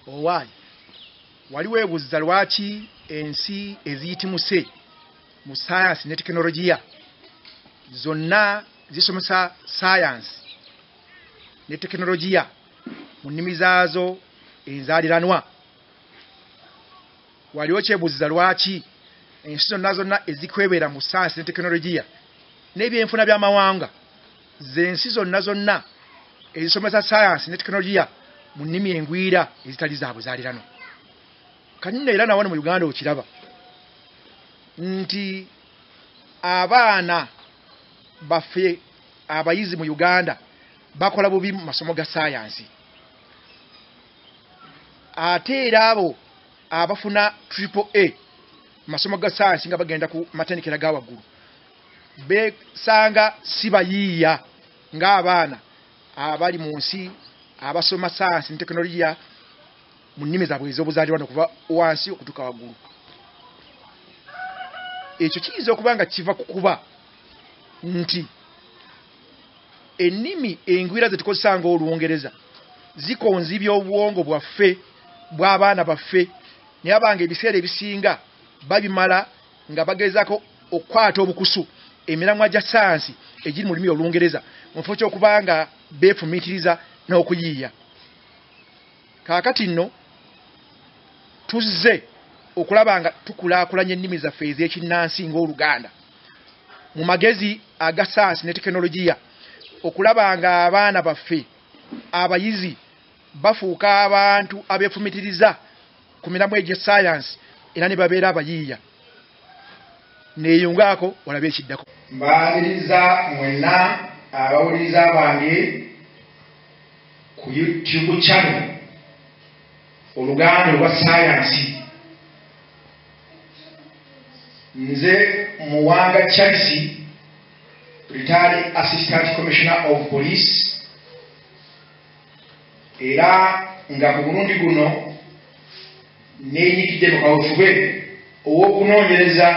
owaayi wali weebuuza lwaki ensi eziyitimuuse mu sayansi ne tekinologiya zonna zisomesa sayansi ne tekinologiya mu nnimi zaazo enzaaliranwa. Wali okyebuuziza lwaki ensi zonna ezikwebera mu sayansi ne tekinologiya n'ebyenfuna by'amawanga z'ensi zonna ezisomesa sayansi ne tekinologiya mu nnimi engwira ezitali za buzaaliranwa. Kanyina era nawano mu Uganda okiraba nti abaana baffe abayizi mu Uganda bakola bubi mu masomo ga sayansi, ate era abo abafuna AAA masomo ga sayansi nga bagenda ku matendekero ga waggulu besanga si bayiiya ng'abaana abali mu nsi abasoma sayansi ne tekinologiya mu nnimi zaabwe ez'obuzaaliranwa okuva wansi okutuuka waggulu. Ekyo kiyinza okuba nga kiva ku kuba nti ennimi engwira ze tukozesa ng'Olungereza zikonzibya obwongo bwaffe bw'abaana baffe, naye abanga ebiseera ebisinga babimala nga bagezaako okukwata obukusu emiramwa gya sayansi egiri mu lulimi Olungereza mu kifo ky'okuba nga beefumiitiriza n'okuyiiya. Kaakati nno tuzze okulaba nga tukulaakulanya ennimi zaffe ez'ekinnansi ng'Oluganda mu magezi aga sayansi ne tekinologiya, okulaba nga abaana baffe abayizi bafuuka abantu abeefumitiriza ku miramwa egya sayansi era ne babeera abayiiya. Neeyungaako olabe ekiddako. Mbaaniriza mwenna abawuliriza bange ku YouTube channel Oluganda olwa sayansi. Nze Muwanga Charles, Retired Assistant Commissioner of Police, era nga ku mulundi guno neenyigidde mu kawufube ow'okunoonyereza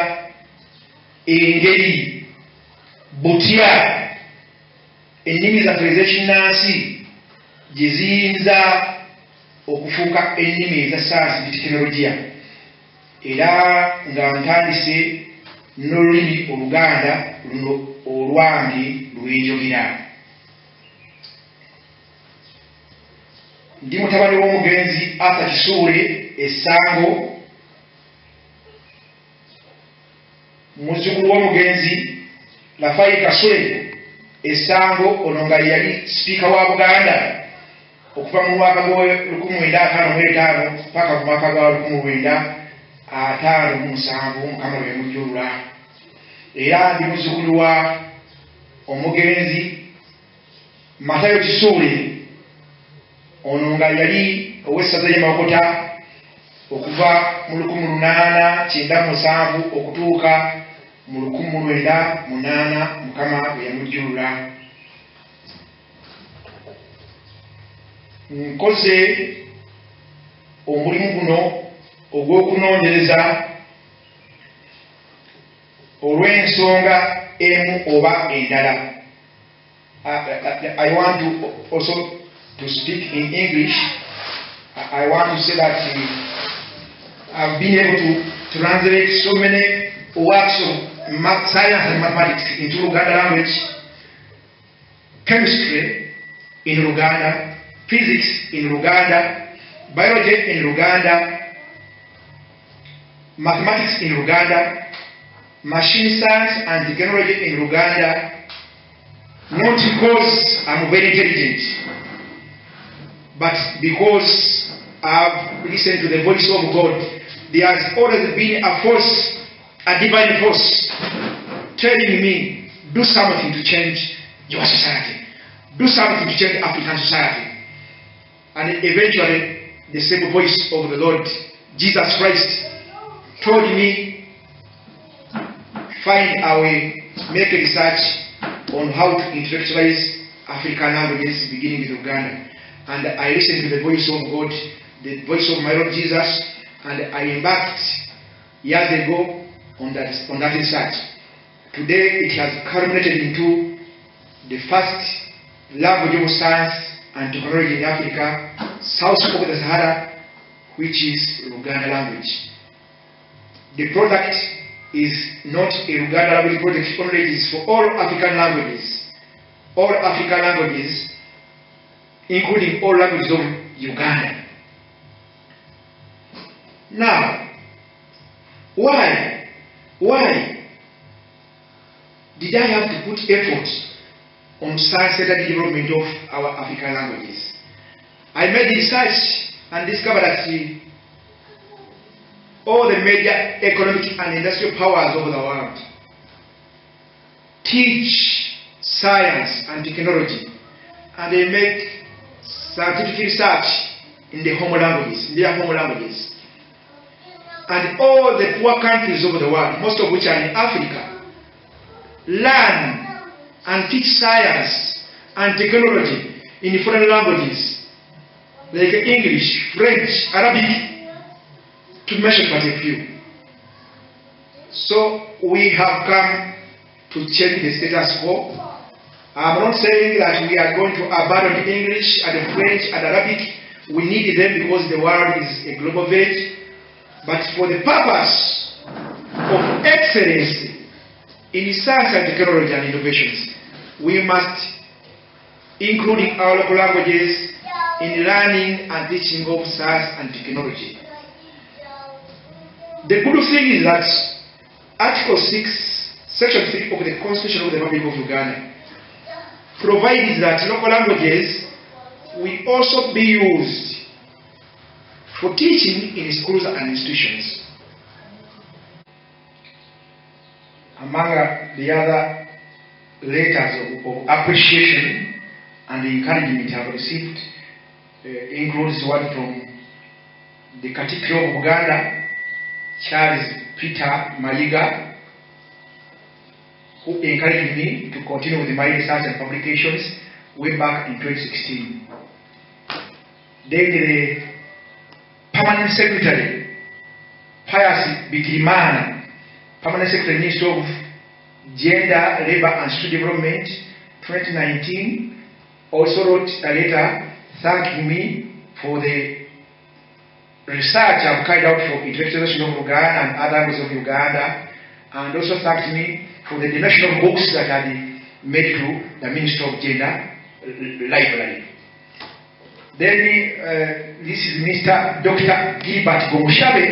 engeri butya ennimi zaffe ez'ekinnansi gye ziyinza okufuuka ennimi eza sayansi ne tekinologiya, era nga ntandise n'olulimi Oluganda luno olwange lwenjogera. Ndi mutabani w'omugenzi Arthur Kisuule Essango, muzzukulu w'omugenzi Lafai Kasule Essango, ono nga yali sipiika wa Buganda okuva mu mwaka gwa 1955 paka mu mwaka gwa 1957 Mukama lwe yamujjulula. Era ndi muzzukulu wa omugenzi Matayo Kisuule, ono nga yali ow'essaza ly'e Mawokota okuva mu 1897 okutuuka mu 1908 Mukama bwe yamujjulula. Nkoze omulimu guno ogw'okunoonyereza olw'ensonga emu oba endala. I want to also to speak in English. I want to say that I've been able to translate so many works of science and mathematics into Luganda language, chemistry in Luganda, physics in Luganda, biology in Luganda, mathematics in Luganda, machine science and technology in Luganda, not because I'm very intelligent, but because I've listened to the voice of God. There has always been a force, a divine force, telling me, do something to change your society. Do something to change African society. And eventually, the same voice of the Lord, Jesus Christ, told me, find a way, make a research on how to intellectualize African languages beginning with Uganda. And I listened to the voice of God, the voice of my Lord Jesus, and I embarked years ago on that research. Today it has culminated into the first language of science and technology in Africa, south of the Sahara, which is Luganda language. The product is not a Luganda language project only, it is for all African languages. All African languages, including all languages of Uganda. Now, why did I have to put effort on science-centered development of our African languages? I made research and discovered that all the major economic and industrial powers of the world teach science and technology, and they make scientific research in the home languages, in their home languages. And all the poor countries of the world, most of which are in Africa, learn and teach science and technology in foreign languages like English, French, Arabic, to mention but a few. So we have come to change the status quo. I'm not saying that we are going to abandon English and French and Arabic. We need them because the world is a global village. But for the purpose of excellence in science and technology and innovations, we must include our local languages in learning and teaching of science and technology. The good thing is that Article 6, Section 3 of the Constitution of the Republic of Uganda provides that local languages will also be used for teaching in schools and institutions. Among the other letters of appreciation and encouragement I have received includes one from the Katikkiro of Uganda, Charles Peter Mayiga, who encouraged me to continue with my research and publications way back in 2016. Then the Permanent Secretary, Pius Bigirimana, Permanent Secretary, Minister of Gender, Labour and Student Development, 2019, also wrote a letter thanking me for the research I've carried out for intellectualization of Uganda and other languages of Uganda, and also thanked me for the donation of books that I made to the Minister of Gender Library. Then this is Mr. Dr. Gilbert Gomushabe,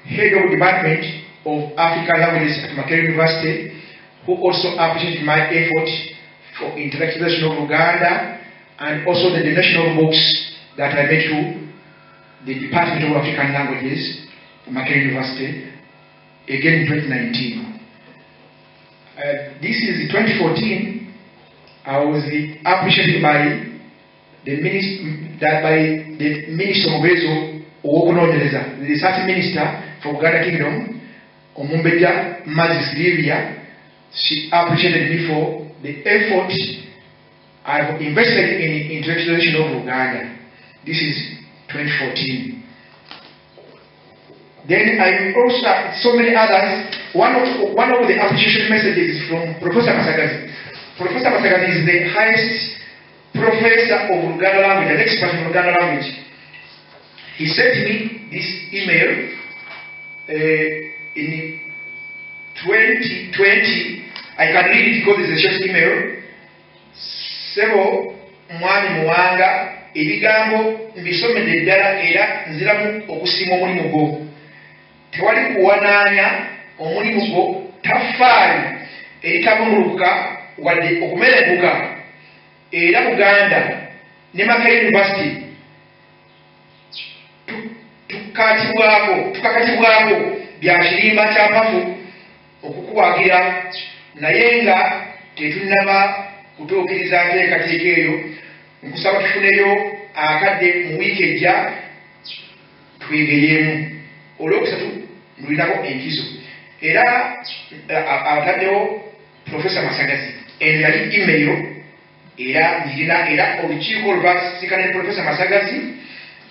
Head of Department of African Languages at Makerere University, who also appreciated my effort for intellectualization of Uganda and also the donation of books that I made to the Department of African Languages at Makerere University, again in 2019. This is 2014. I was appreciated by the Minister Mubezo Owokunoonyereza, the Research Minister for Uganda Kingdom, Omumbeja Mazis Livia. She appreciated me for the effort I've invested in intellectualization of Uganda. This is 2014. Then I also so many others. One of the appreciation messages is from Professor Masagazi. Professor Masagazi is the highest professor of Luganda language, an expert in Luganda language. He sent me this email in 2020. I can read it because it's a short email. Sebo mwami muwanga ebigambo mbisomedde ddala era nziramu okusiima omulimu gwo. Tewali kuwanaanya omulimu gwo, tafaayo eritabumuluka wadde okumerebuka. Era Buganda ne Makerere University tukakatibwako bya kirimba kya mpafu okukuwagira, naye nga tetunnaba kutuukiriza nteekateeka eyo. Nkusaba tufuneyo akadde mu wiiki ejja twegeyeemu. Olwokusatu ndulinako enkizo era ataddewo Professor Masagazi. Eno yali email era njirina era olukiiko olwasisinkana ne Professor Masagazi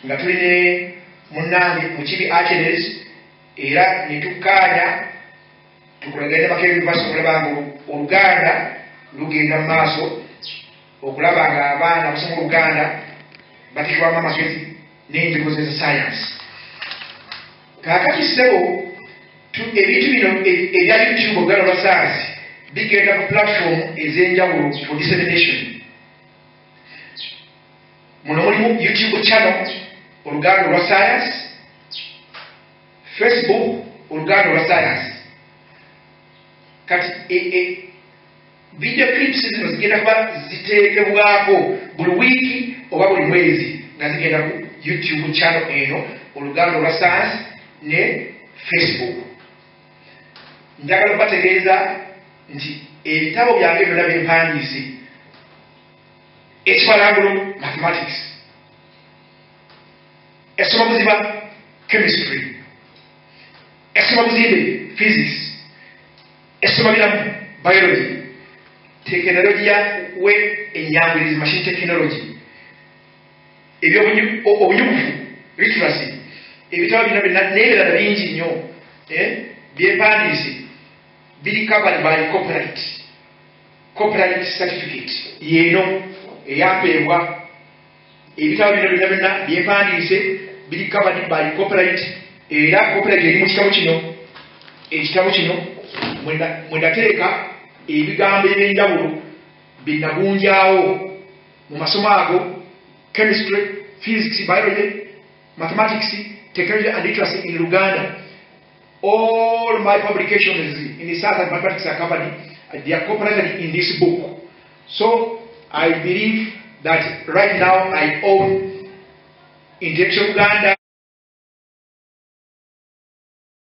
nga tuli ne munnange Mukibi Achilles, era ne tukkaanya tukulagane Makerere University okulaba nga Oluganda lugenda mu maaso, okulaba nga abaana basoma Oluganda batikibwamu amagezi n'enjogeza za science. Kaakati ssebo ebintu bino ebya YouTube Oluganda Olwa Science bigenda ku platform ez'enjawulo for dissemination. Muno mulimu YouTube channel Oluganda Olwa Science, Facebook Oluganda Olwa Science. Kati video clips zino zigenda kuba ziteekebwako buli wiiki oba buli mwezi nga zigenda ku YouTube channel eno Oluganda Olwa Science ne Facebook. Njagala okubategeeza nti ebitabo byange byonna bye mpandiise ekifalangulo mathematics, essomabuziba chemistry, essomabuzimbe physics, essomabiramu biology, tekinologiya we enyangirizi machine technology, obunyugufu literacy, ebitabo bino n'ebirala bingi nnyo byempandiise biri covered by copyright certificate yeeno eyampeebwa. Ebitabo bino byonna byempandiise biri covered by copyright, era copyright eri mu kitabo kino. Ekitabo kino mwendateeka ebigambo eby'enjawulo bye nagunjaawo mu masomo ago: chemistry, physics, biology, mathematics, technology and literacy in Luganda. All my publications in the science and mathematics are covered. They are copyrighted in this book. So I believe that right now I own Intellectual Uganda.